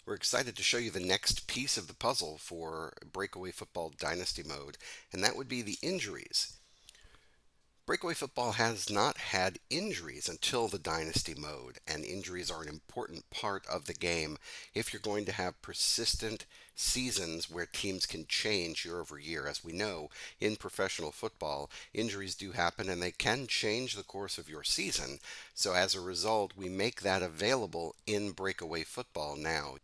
We're excited to show you the next piece of the puzzle for Breakaway Football Dynasty Mode, and that would be the injuries. Breakaway football has not had injuries until the Dynasty mode, and injuries are an important part of the game if you're going to have persistent seasons where teams can change year over year. As we know, in professional football, injuries do happen and they can change the course of your season. So as a result, we make that available in Breakaway football now.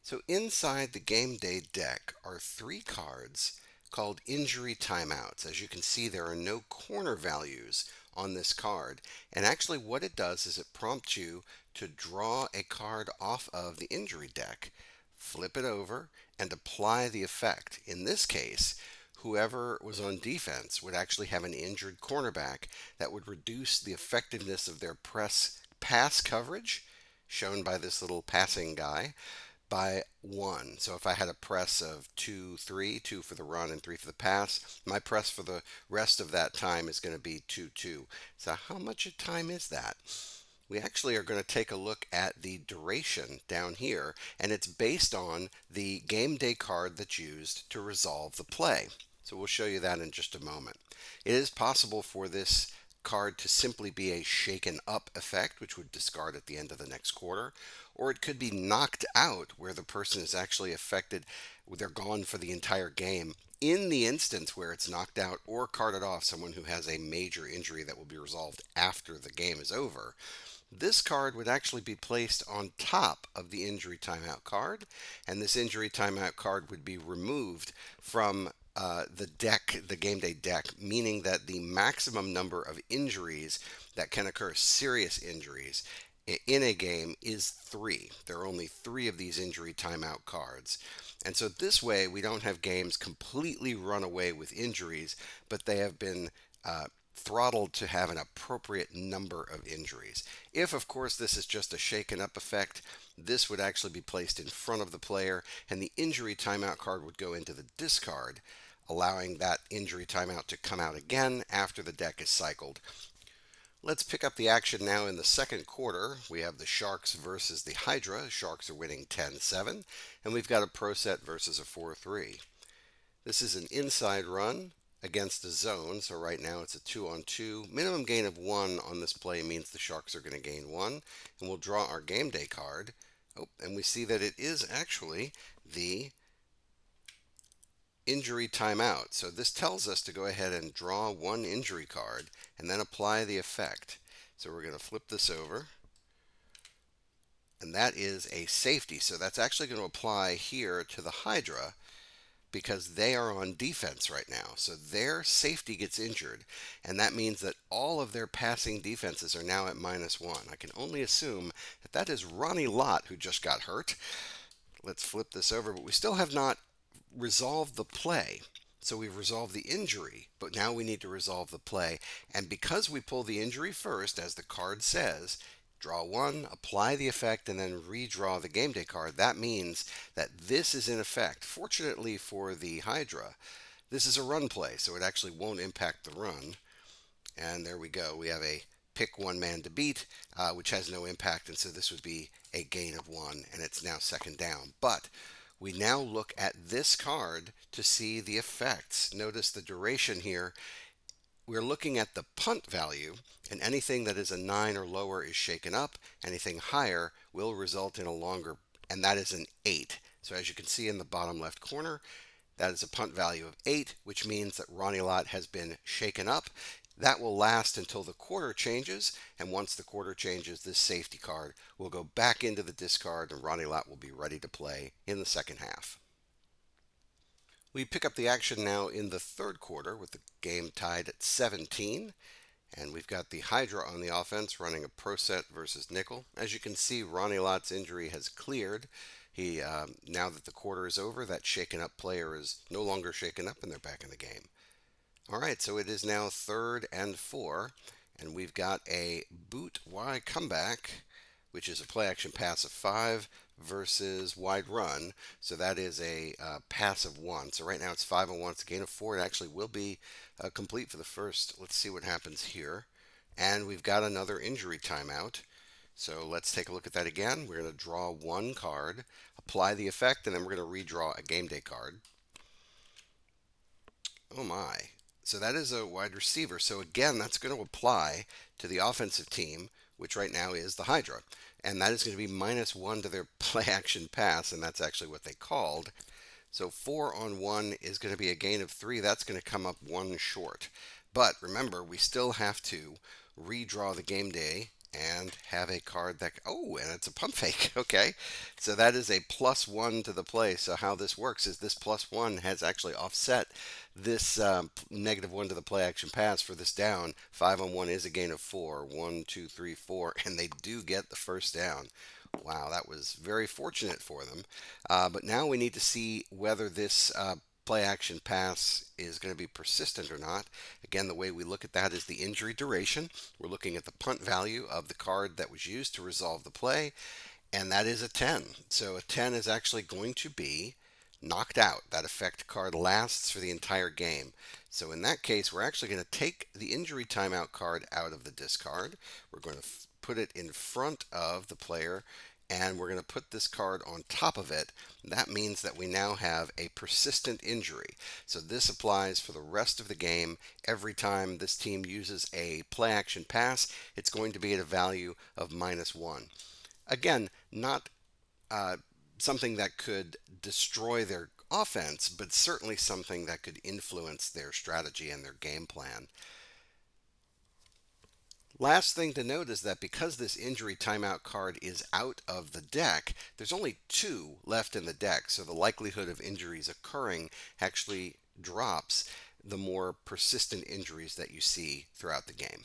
So inside the game day deck are three cards called injury timeouts. As you can see, there are no corner values on this card. And actually what it does is it prompts you to draw a card off of the injury deck, flip it over, and apply the effect. In this case, whoever was on defense would actually have an injured cornerback that would reduce the effectiveness of their pass coverage, shown by this little passing guy, by one. So if I had a press of 2, 3, 2 for the run and 3 for the pass, my press for the rest of that time is going to be 2, 2. So how much of time is that? We actually are going to take a look at the duration down here, and it's based on the game day card that's used to resolve the play. So we'll show you that in just a moment. It is possible for this card to simply be a shaken up effect, which would discard at the end of the next quarter, or it could be knocked out where the person is actually affected, they're gone for the entire game. In the instance where it's knocked out or carted off, someone who has a major injury that will be resolved after the game is over, this card would actually be placed on top of the injury timeout card, and this injury timeout card would be removed from the deck, the game day deck, meaning that the maximum number of injuries that can occur, serious injuries, in a game is 3. There are only 3 of these injury timeout cards. And so this way, we don't have games completely run away with injuries, but they have been throttled to have an appropriate number of injuries. If, of course, this is just a shaken up effect, this would actually be placed in front of the player, and the injury timeout card would go into the discard, allowing that injury timeout to come out again after the deck is cycled. Let's pick up the action now in the second quarter. We have the Sharks versus the Hydra. Sharks are winning 10-7, and we've got a pro set versus a 4-3. This is an inside run against the zone, so right now it's a 2-on-2. Minimum gain of 1 on this play means the Sharks are going to gain 1, and we'll draw our game day card. Oh, and we see that it is actually the injury timeout. So this tells us to go ahead and draw one injury card and then apply the effect. So we're going to flip this over, and that is a safety. So that's actually going to apply here to the Hydra because they are on defense right now. So their safety gets injured, and that means that all of their passing defenses are now at -1. I can only assume that that is Ronnie Lott who just got hurt. Let's flip this over, but we still have not resolved the play. So we've resolved the injury, but now we need to resolve the play. And because we pull the injury first, as the card says, draw one, apply the effect, and then redraw the game day card, that means that this is in effect. Fortunately for the Hydra, this is a run play, so it actually won't impact the run. And there we go. We have a pick one man to beat, which has no impact, and so this would be a gain of 1, and it's now second down. But we now look at this card to see the effects. Notice the duration here. We're looking at the punt value, and anything that is a 9 or lower is shaken up. Anything higher will result in a longer, and that is an 8. So as you can see in the bottom left corner, that is a punt value of 8, which means that Ronnie Lott has been shaken up. That will last until the quarter changes, and once the quarter changes, this safety card will go back into the discard, and Ronnie Lott will be ready to play in the second half. We pick up the action now in the third quarter with the game tied at 17. And we've got the Hydra on the offense running a pro set versus nickel. As you can see, Ronnie Lott's injury has cleared. Now that the quarter is over, that shaken up player is no longer shaken up and they're back in the game. All right, so it is now 3rd and 4, and we've got a boot Y comeback, which is a play action pass of 5 versus wide run. So that is a pass of 1. So right now it's 5-on-1. It's a gain of 4. It actually will be complete for the first. Let's see what happens here. And we've got another injury timeout. So let's take a look at that again. We're going to draw one card, apply the effect, and then we're going to redraw a game day card. Oh my. So that is a wide receiver. So again, that's going to apply to the offensive team, which right now is the Hydra. And that is going to be -1 to their play action pass, and that's actually what they called. So 4 on 1 is going to be a gain of 3. That's going to come up 1 short. But remember, we still have to redraw the game day and have a card that, oh, and it's a pump fake. Okay, so that is a +1 to the play. So how this works is this +1 has actually offset this -1 to the play action pass for this down. 5 on 1 is a gain of 4. 1, 2, 3, 4, and they do get the first down. Wow, that was very fortunate for them. But now we need to see whether this play action pass is going to be persistent or not. Again, the way we look at that is the injury duration. We're looking at the punt value of the card that was used to resolve the play, and that is a 10. So a 10 is actually going to be knocked out. That effect card lasts for the entire game. So in that case, we're actually going to take the injury timeout card out of the discard. We're going to put it in front of the player, and we're going to put this card on top of it. That means that we now have a persistent injury. So this applies for the rest of the game. Every time this team uses a play action pass, it's going to be at a value of -1. Again, not something that could destroy their offense, but certainly something that could influence their strategy and their game plan. Last thing to note is that because this injury timeout card is out of the deck, there's only 2 left in the deck, so the likelihood of injuries occurring actually drops the more persistent injuries that you see throughout the game.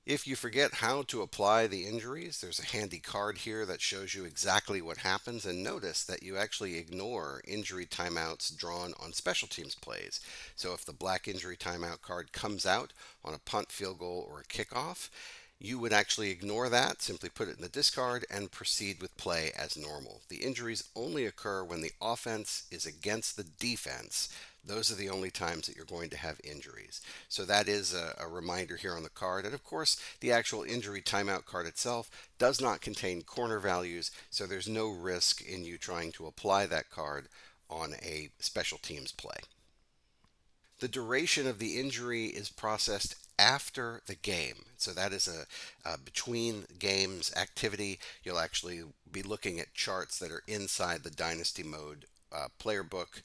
If you forget how to apply the injuries, there's a handy card here that shows you exactly what happens, and notice that you actually ignore injury timeouts drawn on special teams plays. So if the black injury timeout card comes out on a punt, field goal, or a kickoff, you would actually ignore that, simply put it in the discard, and proceed with play as normal. The injuries only occur when the offense is against the defense. Those are the only times that you're going to have injuries. So that is a reminder here on the card. And of course, the actual injury timeout card itself does not contain corner values, so there's no risk in you trying to apply that card on a special teams play. The duration of the injury is processed after the game. So that is a between games activity. You'll actually be looking at charts that are inside the Dynasty Mode player book,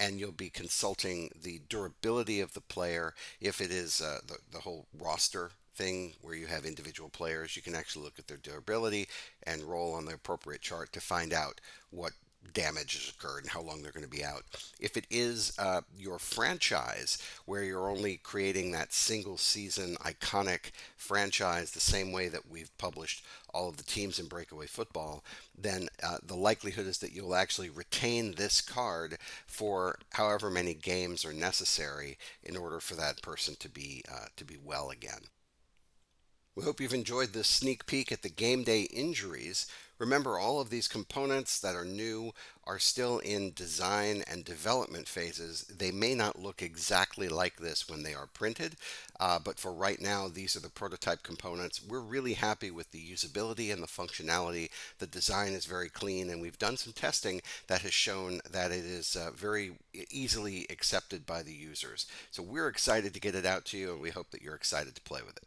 and you'll be consulting the durability of the player. If it is the whole roster thing where you have individual players, you can actually look at their durability and roll on the appropriate chart to find out what damage has occurred and how long they're going to be out. If it is your franchise where you're only creating that single season iconic franchise the same way that we've published all of the teams in Breakaway Football, then the likelihood is that you'll actually retain this card for however many games are necessary in order for that person to be well again. We hope you've enjoyed this sneak peek at the game day injuries. Remember, all of these components that are new are still in design and development phases. They may not look exactly like this when they are printed, but for right now, these are the prototype components. We're really happy with the usability and the functionality. The design is very clean, and we've done some testing that has shown that it is very easily accepted by the users. So we're excited to get it out to you, and we hope that you're excited to play with it.